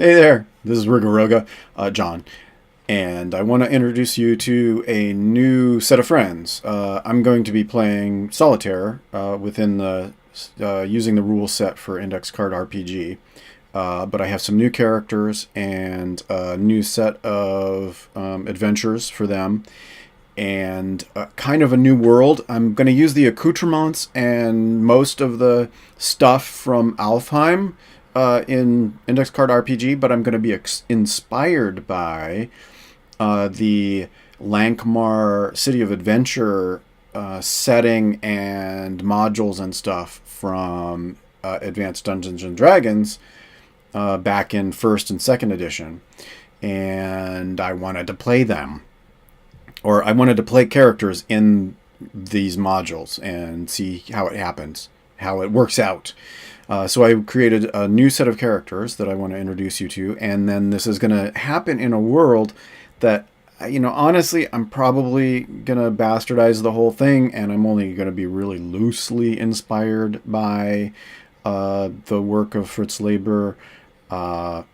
Hey there, this is Rigaroga, John, and I want to introduce you to a new set of friends. I'm going to be playing solitaire within the using the rule set for Index Card RPG, but I have some new characters and a new set of adventures for them, and kind of a new world. I'm going to use the accoutrements and most of the stuff from Alfheim in Index Card RPG, but I'm going to be inspired by the Lankhmar City of Adventure setting and modules and stuff from Advanced Dungeons and Dragons back in first and second edition, and I wanted to play them, or I wanted to play characters in these modules and see how it happens, how it works out. So I created a new set of characters that I want to introduce you to, and then this is going to happen in a world that, honestly, I'm probably going to bastardize the whole thing, and I'm only going to be really loosely inspired by the work of Fritz Leiber and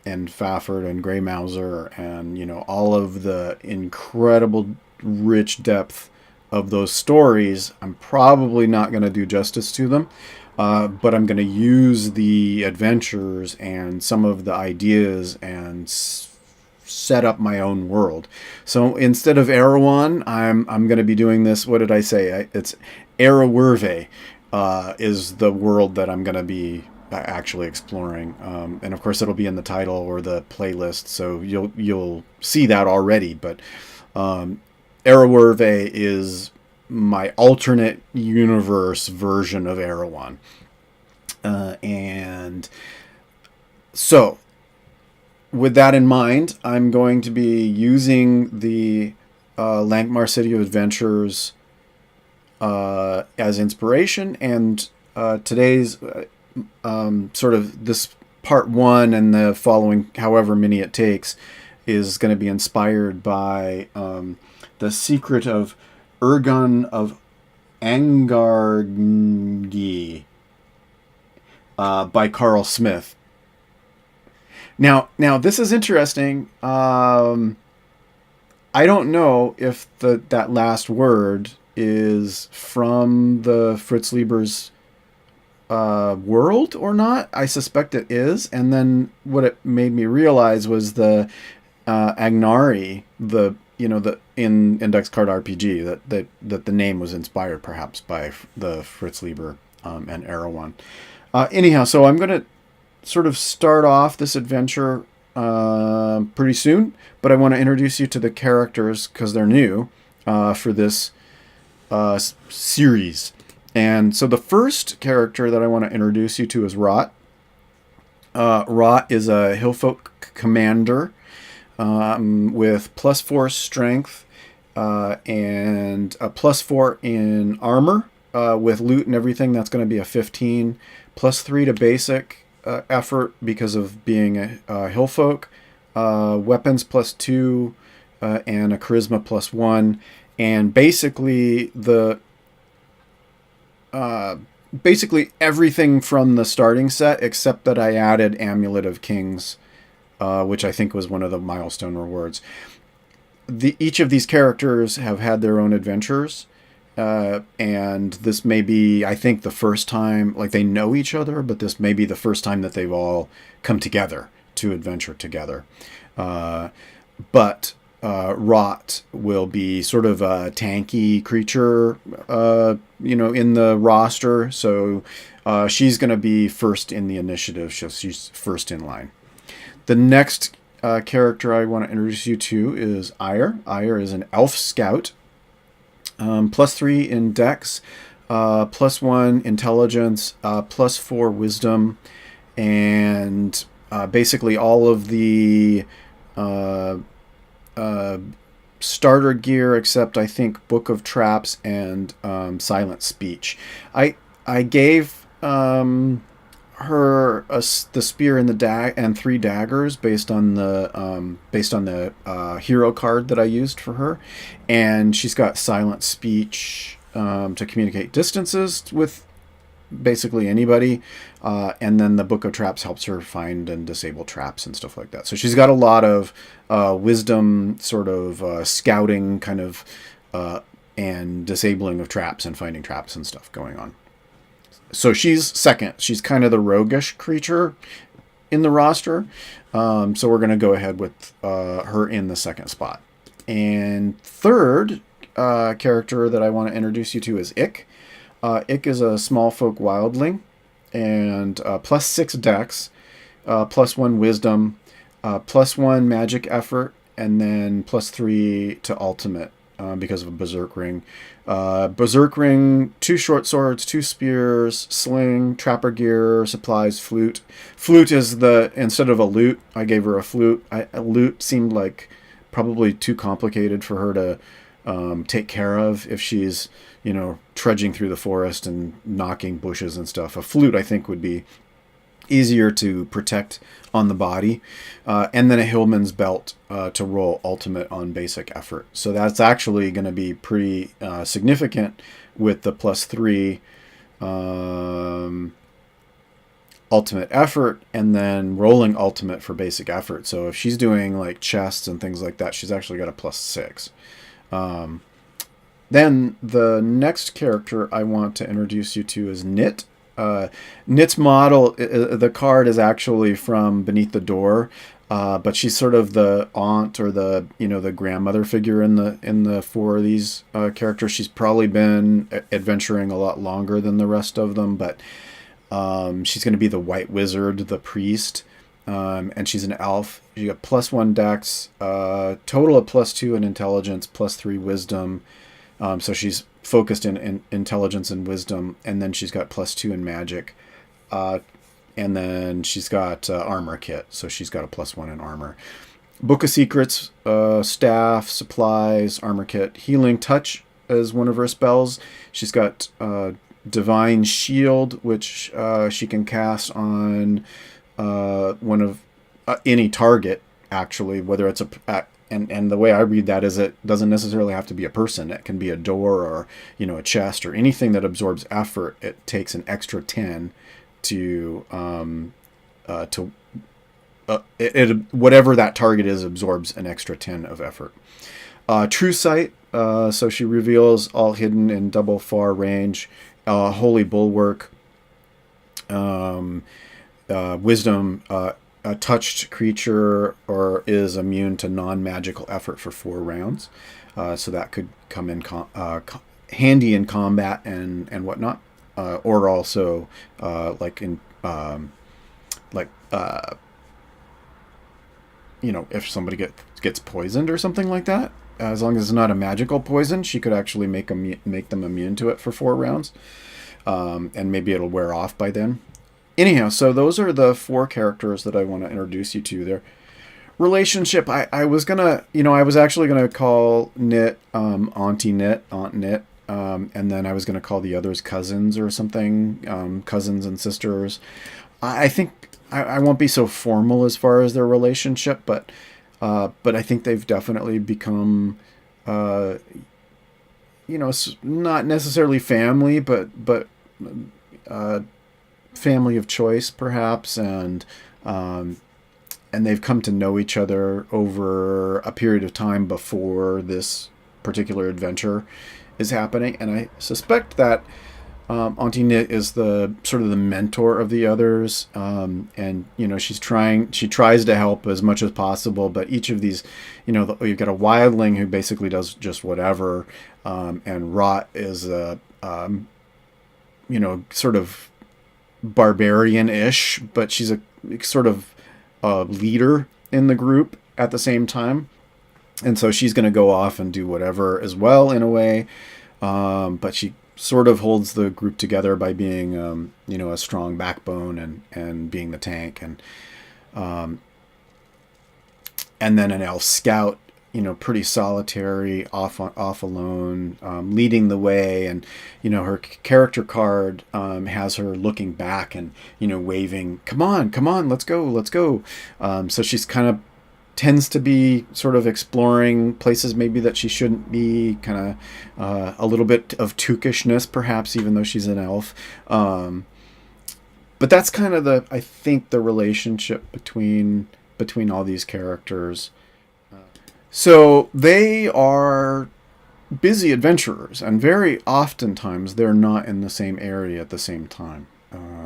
Fafford and Grey Mouser and, all of the incredible rich depth of those stories. I'm probably not going to do justice to them. But I'm going to use the adventures and some of the ideas and set up my own world. So instead of Erewhon, I'm going to be doing this. What did I say? It's Nehwyreve is the world that I'm going to be actually exploring, and of course it'll be in the title or the playlist, so you'll see that already. But Nehwyreve is my alternate universe version of Erewhon. And so, with that in mind, I'm going to be using the Lankhmar City of Adventures as inspiration, and today's sort of this part one and the following however many it takes is going to be inspired by the secret of Urgaan of Angarngi by Carl Smith. Now this is interesting. I don't know if that last word is from the Fritz Leiber's world or not. I suspect it is. And then what it made me realize was the Angarngi, the in Index Card RPG, that the name was inspired perhaps by the Fritz Leiber and Erewhon. Anyhow, so I'm going to sort of start off this adventure pretty soon, but I want to introduce you to the characters because they're new for this series. And so the first character that I want to introduce you to is Rot. Rot is a Hillfolk commander with +4 strength and a +4 in armor. With loot and everything, that's going to be a 15. +3 to basic effort because of being a Hillfolk. Weapons +2 and a charisma +1. And basically basically everything from the starting set, except that I added Amulet of Kings, which I think was one of the milestone rewards. Each of these characters have had their own adventures, and this may be, I think, the first time, like, they know each other, but this may be the first time that they've all come together to adventure together. But Rot will be sort of a tanky creature, in the roster. So she's going to be first in the initiative. She's first in line. The next character I want to introduce you to is Ire. Ire is an elf scout. +3 in dex, +1 intelligence, +4 wisdom, and basically all of the starter gear except, I think, Book of Traps and Silent Speech. I gave her the spear and and 3 daggers based on the hero card that I used for her, and she's got Silent Speech to communicate distances with basically anybody. And then the Book of Traps helps her find and disable traps and stuff like that. So she's got a lot of wisdom, sort of scouting kind of, and disabling of traps and finding traps and stuff going on. So she's second. She's kind of the roguish creature in the roster. So we're going to go ahead with her in the second spot. And third character that I want to introduce you to is Ik. Ik is a small folk wildling, and +6 dex, +1 wisdom, +1 magic effort, and then +3 to ultimate because of a berserk ring. Berserk ring, 2 short swords, 2 spears, sling, trapper gear, supplies, flute. Flute is instead of a lute, I gave her a flute. A lute seemed like probably too complicated for her to take care of if she's, trudging through the forest and knocking bushes and stuff. A flute, I think, would be easier to protect on the body. And then a hillman's belt to roll ultimate on basic effort. So that's actually going to be pretty significant with the +3 ultimate effort, and then rolling ultimate for basic effort. So if she's doing like chests and things like that, she's actually got a +6. Then the next character I want to introduce you to is Nit. Nit's model, the card is actually from Beneath the Door, but she's sort of the aunt or the grandmother figure in the 4 of these characters. She's probably been adventuring a lot longer than the rest of them, but she's going to be the White Wizard, the priest, and she's an elf. She got +1 dex, total of +2 in intelligence, +3 wisdom. So she's focused in intelligence and wisdom, and then she's got +2 in magic, and then she's got armor kit, so she's got a +1 in armor. Book of Secrets, staff, supplies, armor kit, healing touch as one of her spells. She's got divine shield, which she can cast on one of any target, actually, whether it's and the way I read that is it doesn't necessarily have to be a person. It can be a door or a chest or anything that absorbs effort. It takes an extra 10 to whatever that target is absorbs an extra 10 of effort. True Sight, so she reveals all hidden in double far range. Holy Bulwark, wisdom. A touched creature or is immune to non-magical effort for 4 rounds. So that could come in handy in combat and whatnot. Or also if somebody gets poisoned or something like that, as long as it's not a magical poison, she could actually make them immune to it for 4 rounds. And maybe it'll wear off by then. Anyhow, so those are the 4 characters that I want to introduce you to. Their relationship, I was actually gonna call Nit Auntie Nit, Aunt Nit, and then I was gonna call the others cousins or something, cousins and sisters. I think I won't be so formal as far as their relationship, but I think they've definitely become, not necessarily family, but family of choice, perhaps, and they've come to know each other over a period of time before this particular adventure is happening. And I suspect that Auntie Nit is the sort of the mentor of the others, and she tries to help as much as possible. But each of these, you've got a wildling who basically does just whatever, and Rot is a sort of barbarian-ish, but she's a sort of leader in the group at the same time, and so she's going to go off and do whatever as well in a way, but she sort of holds the group together by being a strong backbone and being the tank, and then an elf scout, pretty solitary, off alone, leading the way, and her character card has her looking back and waving, come on, let's go. So she's kind of tends to be sort of exploring places maybe that she shouldn't be, kind of a little bit of tookishness, perhaps, even though she's an elf. But that's kind of I think the relationship between all these characters. So they are busy adventurers, and very oftentimes they're not in the same area at the same time.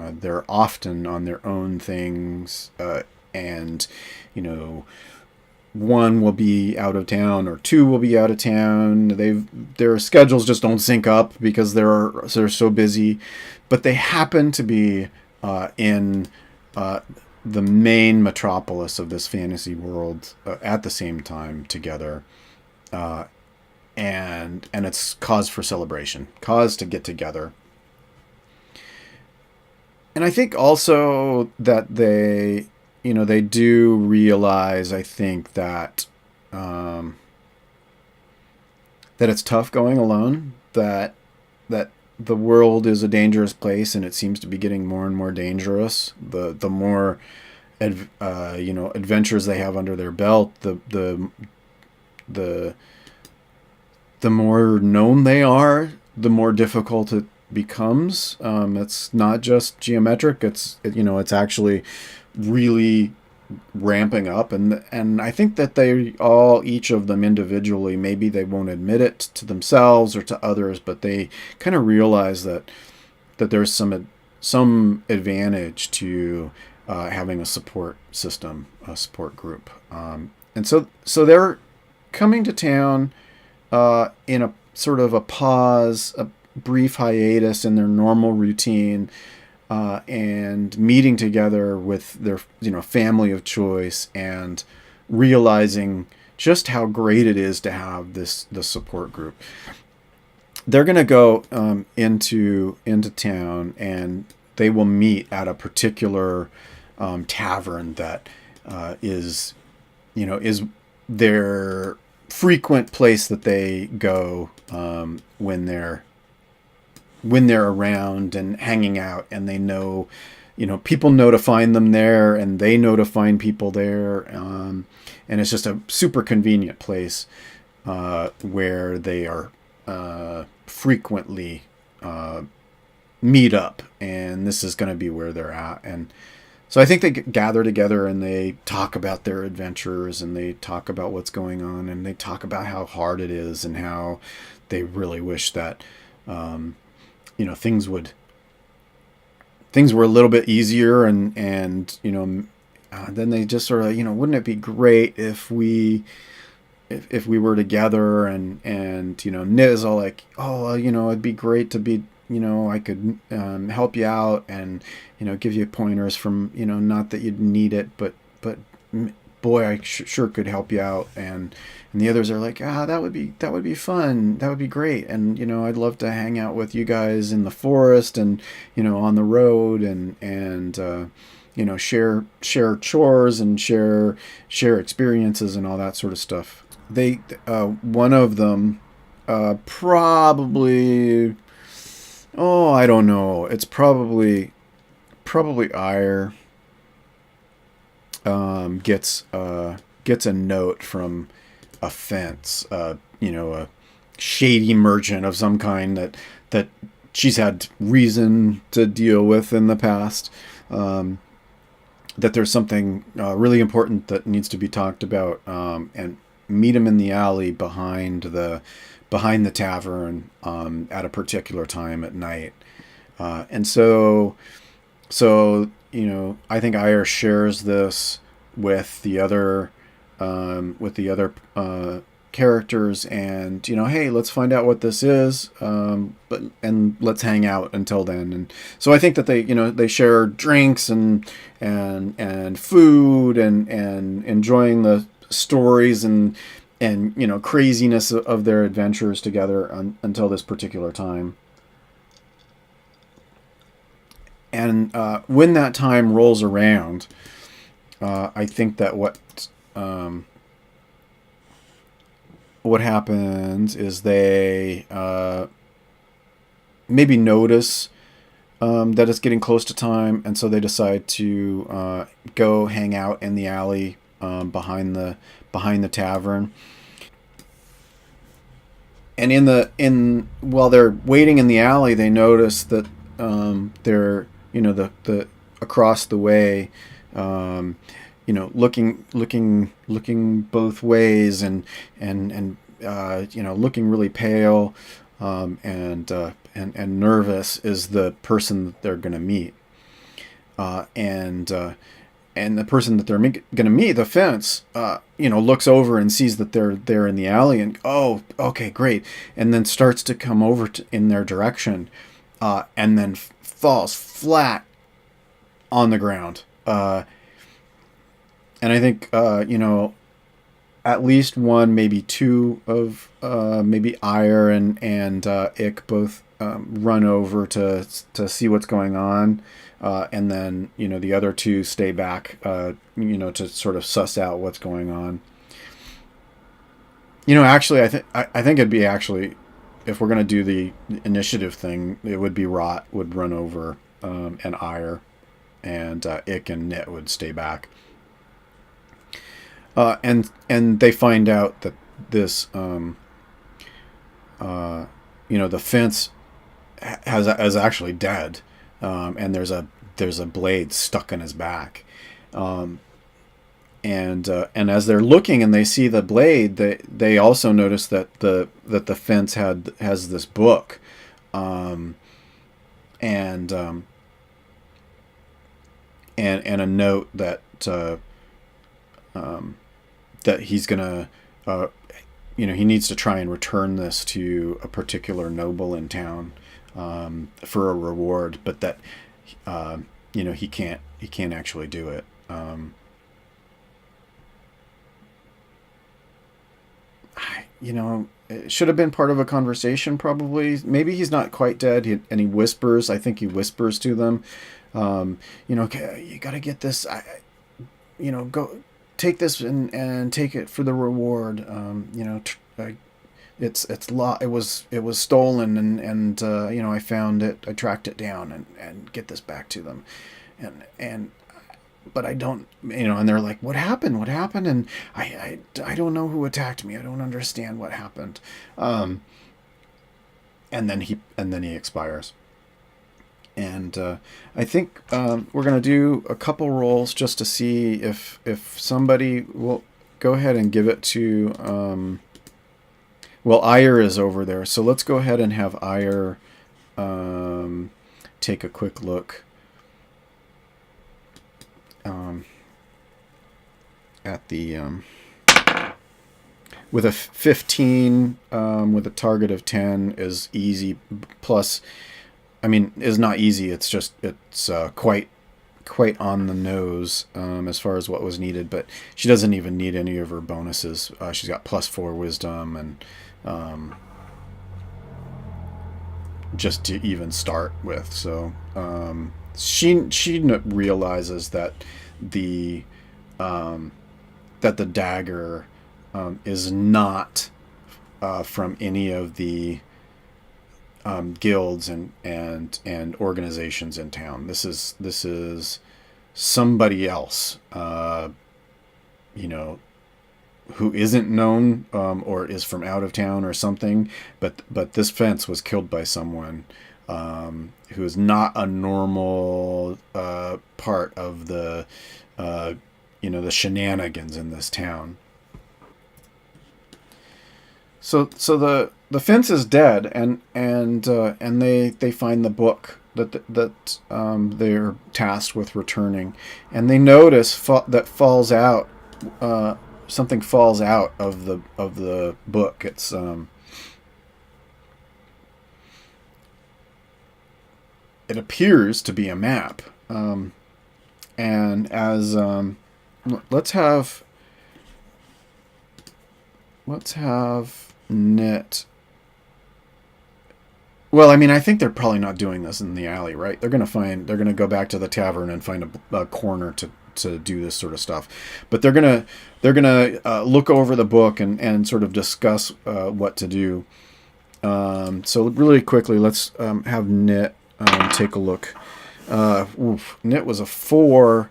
They're often on their own things, and one will be out of town or two will be out of town. Their schedules just don't sync up because they're so busy, but they happen to be in the main metropolis of this fantasy world at the same time together, and it's cause for celebration, cause to get together. And I think also that they do realize, I think, that that it's tough going alone, that the world is a dangerous place, and it seems to be getting more and more dangerous. The more adventures they have under their belt, the more known they are, the more difficult it becomes. It's not just geometric. It's actually really ramping up, and I think that each of them individually, maybe they won't admit it to themselves or to others, but they kind of realize that there's some advantage to having a support system, a support group, and so they're coming to town in a sort of a pause, a brief hiatus in their normal routine, and meeting together with their family of choice, and realizing just how great it is to have this support group. They're going to go into town, and they will meet at a particular tavern that is their frequent place that they go when they're around and hanging out, and they know, people know to find them there, and they know to find people there, and it's just a super convenient place where they are frequently meet up, and this is going to be where they're at. And so I think they gather together, and they talk about their adventures, and they talk about what's going on, and they talk about how hard it is, and how they really wish that things were a little bit easier, and then they just sort of, wouldn't it be great if we were together, and Niz all like, oh, it'd be great to be, I could help you out, and give you pointers from, not that you'd need it, but boy, I sure could help you out. And the others are like, that would be fun, that would be great, and I'd love to hang out with you guys in the forest, and on the road, and share chores, and share experiences, and all that sort of stuff. They one of them probably, I don't know, it's probably Ire gets a note from a fence, a shady merchant of some kind that she's had reason to deal with in the past, that there's something really important that needs to be talked about, and meet him in the alley behind the tavern at a particular time at night. And so I think Ire shares this with the other characters, and hey, let's find out what this is, and let's hang out until then. And so I think that they share drinks and food, and enjoying the stories and craziness of their adventures together until this particular time. And when that time rolls around, I think that what happens is they maybe notice that it's getting close to time, and so they decide to go hang out in the alley behind the tavern. And in while they're waiting in the alley, they notice that they're the across the way, looking both ways and looking really pale, and nervous is the person that they're going to meet, and the person that they're going to meet, the fence, looks over and sees that they're in the alley, and oh, okay, great, and then starts to come over in their direction, and then falls flat on the ground. And I think at least one, maybe two of maybe Ire and Ick both run over to see what's going on. And then, the other two stay back, to sort of suss out what's going on. Actually, I think it'd be actually, if we're going to do the initiative thing, it would be Rot would run over, and Ire, and Ick and Nit would stay back. And they find out that this, the fence is actually dead. And there's a blade stuck in his back, and as they're looking and they see the blade, they also notice that the fence has this book, and a note that that he's gonna he needs to try and return this to a particular noble in town. For a reward, but that he can't actually do it. It should have been part of a conversation, probably. Maybe he's not quite dead, and he whispers. I think he whispers to them, okay, you got to get this. Go take this and take it for the reward. It was stolen, and I found it, I tracked it down, and get this back to them, but I don't, and they're like, what happened, and I don't know who attacked me, I don't understand what happened, and then he expires, and I think we're gonna do a couple rolls just to see if somebody will go ahead and give it to well, Ire is over there, so let's go ahead and have Ire take a quick look at the with a 15 with a target of 10 is easy, plus is not easy, it's just quite on the nose as far as what was needed, but she doesn't even need any of her bonuses. She's got +4 wisdom and just to even start with, so she realizes that the dagger is not from any of the guilds and organizations in town. This is somebody else, who isn't known, or is from out of town or something. But this fence was killed by someone who is not a normal part of the the shenanigans in this town. So the fence is dead, and they find the book that they're tasked with returning, and they notice that falls out. Something falls out of the book. It's it appears to be a map, and as let's have Nit. Well, I think they're probably not doing this in the alley, right? They're gonna go back to the tavern and find a corner to do this sort of stuff, but they're gonna look over the book and sort of discuss what to do. So really quickly, let's have Nit take a look. Nit was a 4.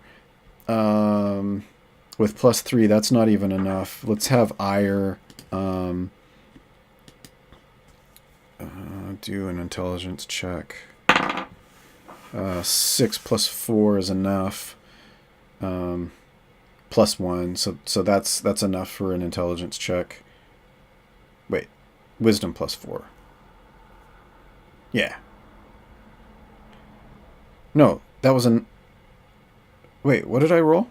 with +3, that's not even enough. Let's have ire do an intelligence check. 6 + 4 is enough. +1, so that's enough for an intelligence check. Wait, wisdom +4. Yeah. No, that was an. Wait, what did I roll?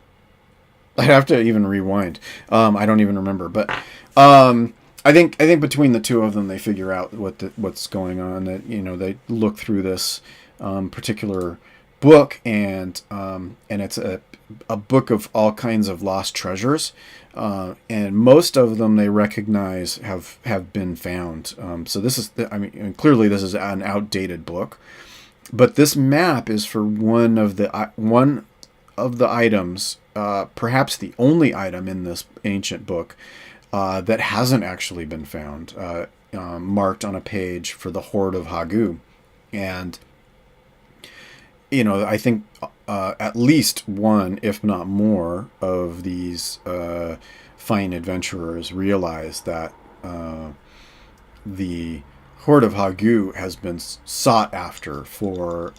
I'd have to even rewind. I don't even remember, but I think between the two of them, they figure out what's going on. That they look through this particular book, and it's a book of all kinds of lost treasures, and most of them they recognize have been found. So this is, clearly this is an outdated book, but this map is for one of the items, perhaps the only item in this ancient book that hasn't actually been found, marked on a page for the Horde of Haghu. And I think at least one, if not more, of these fine adventurers realize that the Horde of Haghu has been sought after for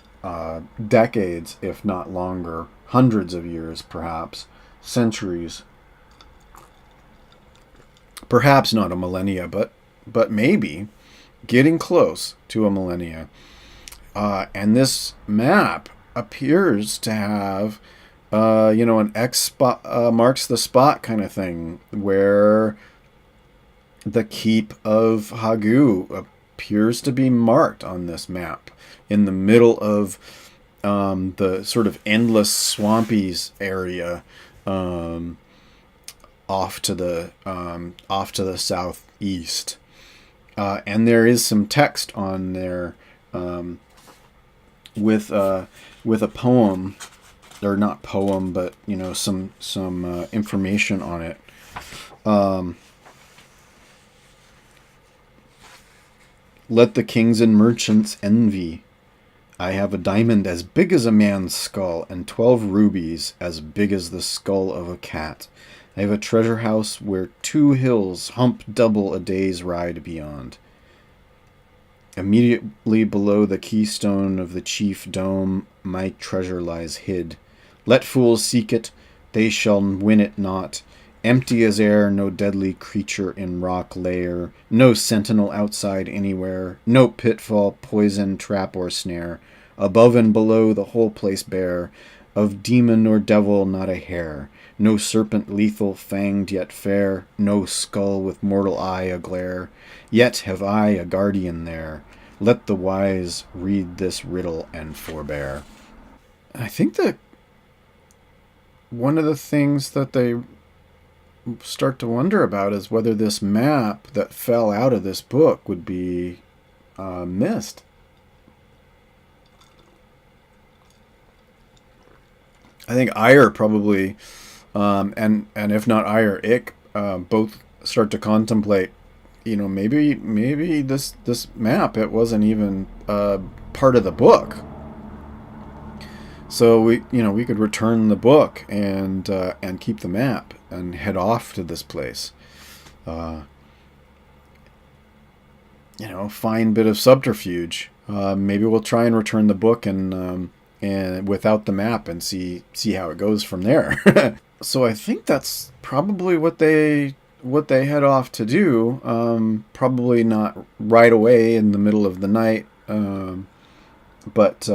decades, if not longer, hundreds of years, perhaps centuries, perhaps not a millennia, but maybe getting close to a millennia. And this map appears to have, an X spot marks the spot kind of thing, where the keep of Haghu appears to be marked on this map in the middle of the sort of endless swampies area, off to the southeast, and there is some text on there with a poem, or not poem, but some information on it. Let the kings and merchants envy. I have a diamond as big as a man's skull, and 12 rubies as big as the skull of a cat. I have a treasure house where 2 hills hump double a day's ride beyond. Immediately below the keystone of the chief dome, my treasure lies hid. Let fools seek it, they shall win it not. Empty as air, no deadly creature in rock lair, no sentinel outside anywhere, no pitfall, poison, trap, or snare. Above and below the whole place bare, of demon or devil not a hair. No serpent lethal, fanged yet fair, no skull with mortal eye a-glare. Yet have I a guardian there. Let the wise read this riddle and forbear. I think that one of the things that they start to wonder about is whether this map that fell out of this book would be missed. I think Ire probably, and if not Ire, Ick, both start to contemplate, maybe this map, it wasn't even part of the book. So we could return the book and keep the map and head off to this place. Fine bit of subterfuge. Maybe we'll try and return the book and without the map and see how it goes from there. So I think that's probably what they head off to do. Probably not right away in the middle of the night, but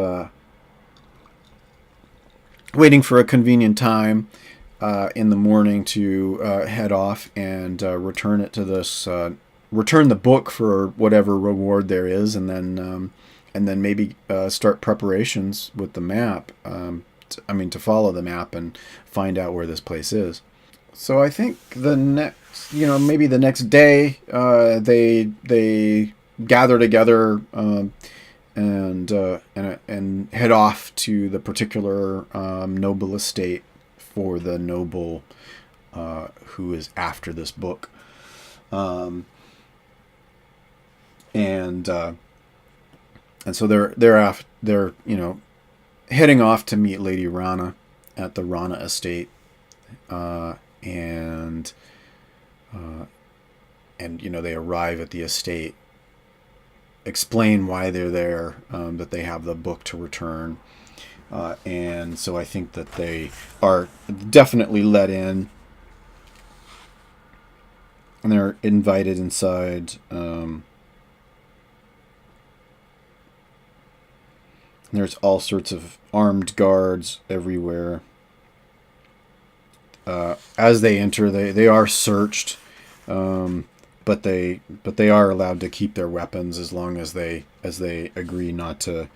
waiting for a convenient time in the morning to head off and return it to this. Return the book for whatever reward there is, and then maybe start preparations with the map. To follow the map and find out where this place is. So I think maybe the next day, they gather together and head off to the particular noble estate for the noble who is after this book, and so they're heading off to meet Lady Rana at the Rana estate, and they arrive at the estate, explain why they're there, that they have the book to return, and so I think that they are definitely let in, and they're invited inside. There's all sorts of armed guards everywhere. As they enter, they are searched, but they are allowed to keep their weapons as long as they agree not to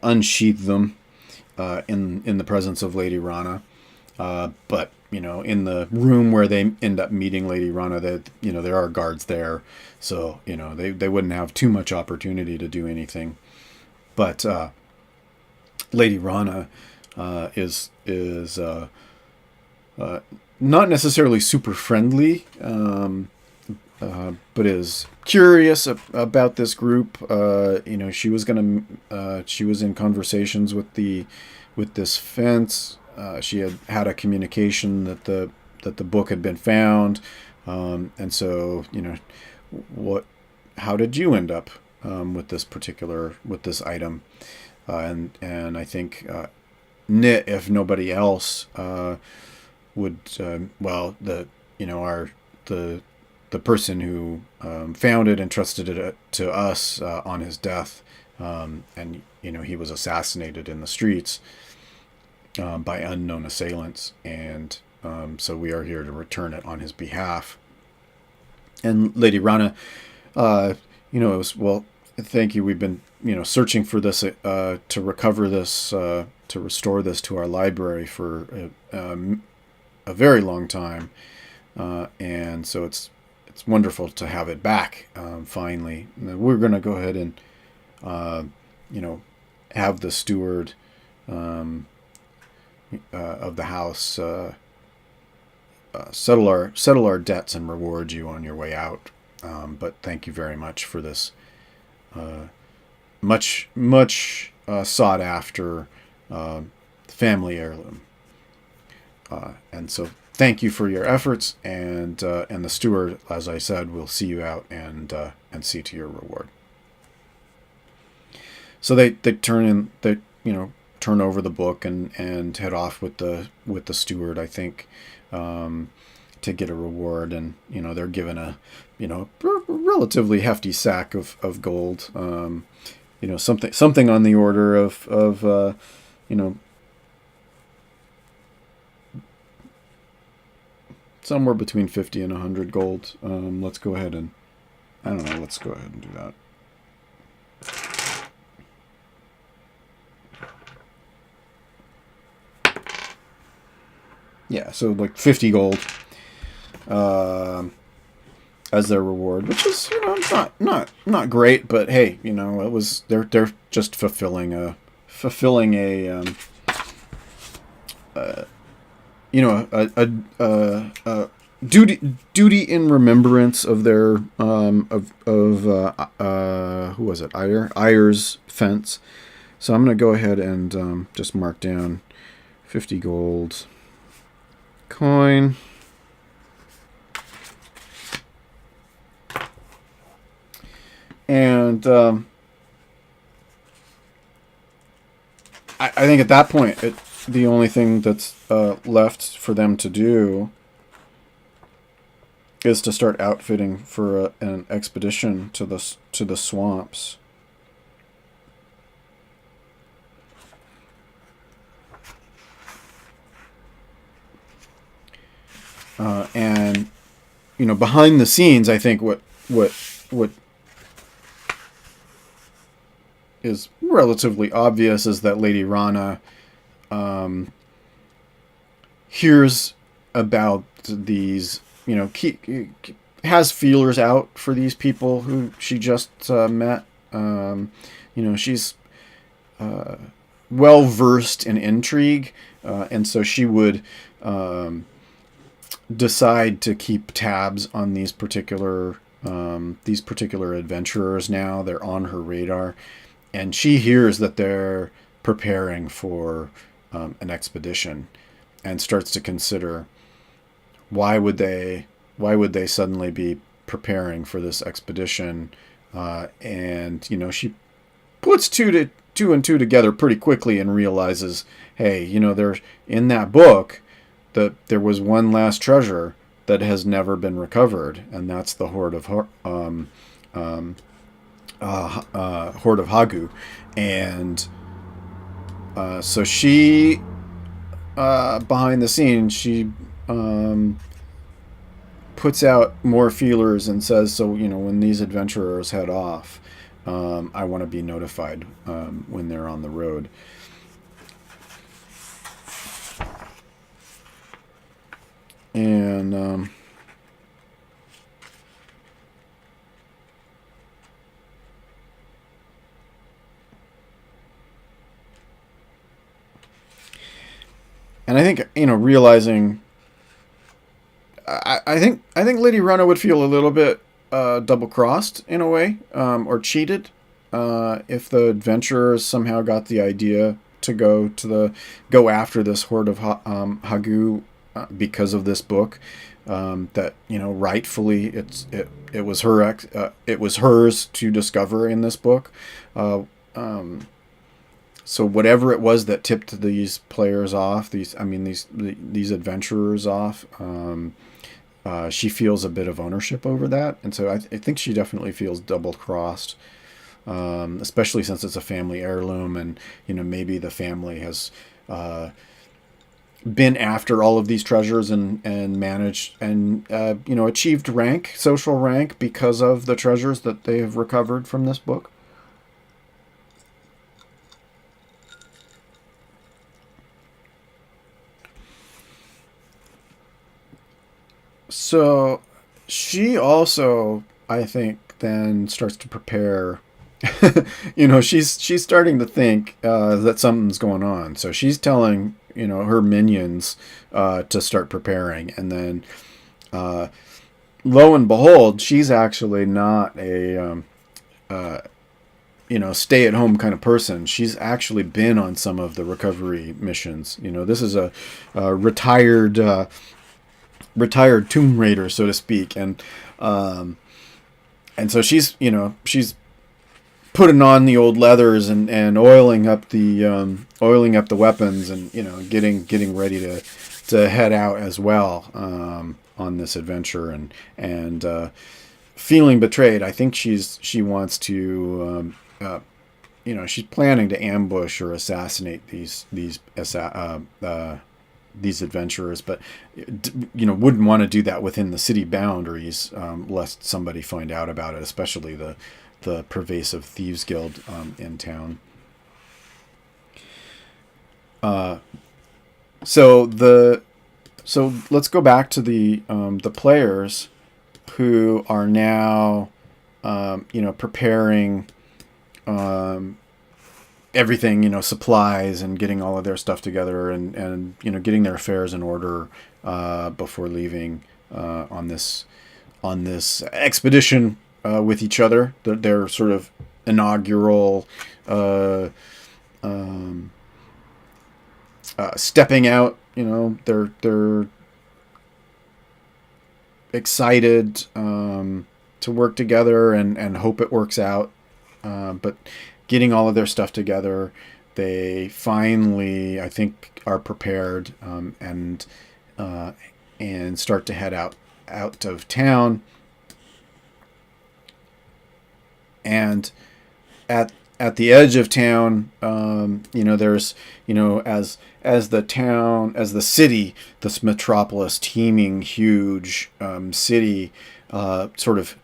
unsheath them in the presence of Lady Rana. But in the room where they end up meeting Lady Rana, that there are guards there, so they wouldn't have too much opportunity to do anything. But Lady Rana is not necessarily super friendly, but is curious about this group. She was in conversations with this fence. She had a communication that the book had been found, and so how did you end up with this item? And I think Nit, if nobody else, would the person who found it and trusted it to us on his death, and he was assassinated in the streets by unknown assailants, and so we are here to return it on his behalf. And Lady Rana, thank you. We've been searching for this to recover this, to restore this to our library for a very long time, and so it's wonderful to have it back finally. We're going to go ahead and have the steward of the house settle our debts and reward you on your way out. But thank you very much for this much sought after family heirloom. And so thank you for your efforts, and the steward, as I said, will see you out and see to your reward. So they turn over the book and head off with the steward, I think, to get a reward, and they're given a relatively hefty sack of gold, something on the order of somewhere between 50 and 100 gold. Let's go ahead and do that. Yeah, so like 50 gold as their reward, which is not great, but hey, it was they're just fulfilling a duty in remembrance of their who was it, Ayer's fence. So I'm gonna go ahead and just mark down 50 gold coin. And I think at that point, the only thing that's left for them to do is to start outfitting for an expedition to the swamps. And behind the scenes, I think what is relatively obvious is that Lady Rana hears about these, has feelers out for these people who she just met. She's well versed in intrigue, and so she would decide to keep tabs on these particular adventurers. Now they're on her radar, and she hears that they're preparing for an expedition. and starts to consider why would they suddenly be preparing for this expedition, and she puts two and two together pretty quickly and realizes, hey, there's in that book that there was one last treasure that has never been recovered, and that's the Horde of Haghu, and so she, behind the scenes, she puts out more feelers and says, so when these adventurers head off, I want to be notified when they're on the road. And I think realizing, I think Lady Rana would feel a little bit double crossed in a way, or cheated, if the adventurers somehow got the idea to go after this Horde of Haghu because of this book, that rightfully it was it was hers to discover in this book. So whatever it was that tipped these players off, these adventurers off, she feels a bit of ownership over that, and so I think she definitely feels double crossed, especially since it's a family heirloom, and maybe the family has been after all of these treasures and managed and achieved social rank because of the treasures that they have recovered from this book. So she also, I think, then starts to prepare. She's starting to think that something's going on. So she's telling her minions to start preparing, and then lo and behold, she's actually not a stay-at-home kind of person. She's actually been on some of the recovery missions. This is a retired Tomb Raider, so to speak, and so she's putting on the old leathers and oiling up the weapons, and getting ready to head out as well on this adventure, and feeling betrayed. I think she wants to she's planning to ambush or assassinate these adventurers, but wouldn't want to do that within the city boundaries, lest somebody find out about it, especially the pervasive thieves guild in town. So let's go back to the players who are now preparing everything, supplies, and getting all of their stuff together, and getting their affairs in order before leaving on this expedition with each other. Their sort of inaugural stepping out. They're excited to work together and hope it works out, but getting all of their stuff together, they finally, I think, are prepared, and start to head out of town. And at the edge of town, there's, as the city, this metropolis, teeming, huge city, sort of,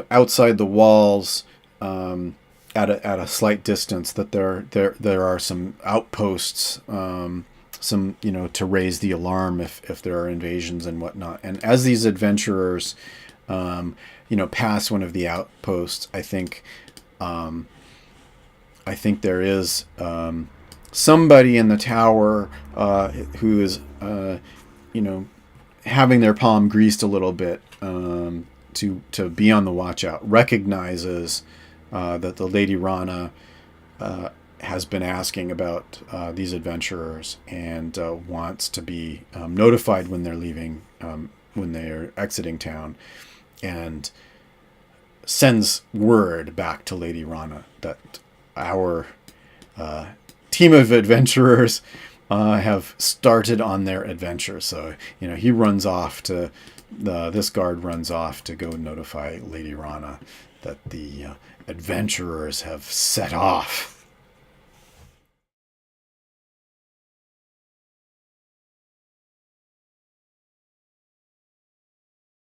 outside the walls, at a slight distance, that there are some outposts, to raise the alarm if there are invasions and whatnot. And as these adventurers pass one of the outposts, I think there is somebody in the tower who is having their palm greased a little bit, to be on the watch out, recognizes that the Lady Rana has been asking about these adventurers and wants to be notified when they're leaving, when they're exiting town, and sends word back to Lady Rana that our team of adventurers have started on their adventure. So, he runs off to, this guard runs off to go notify Lady Rana that the adventurers have set off.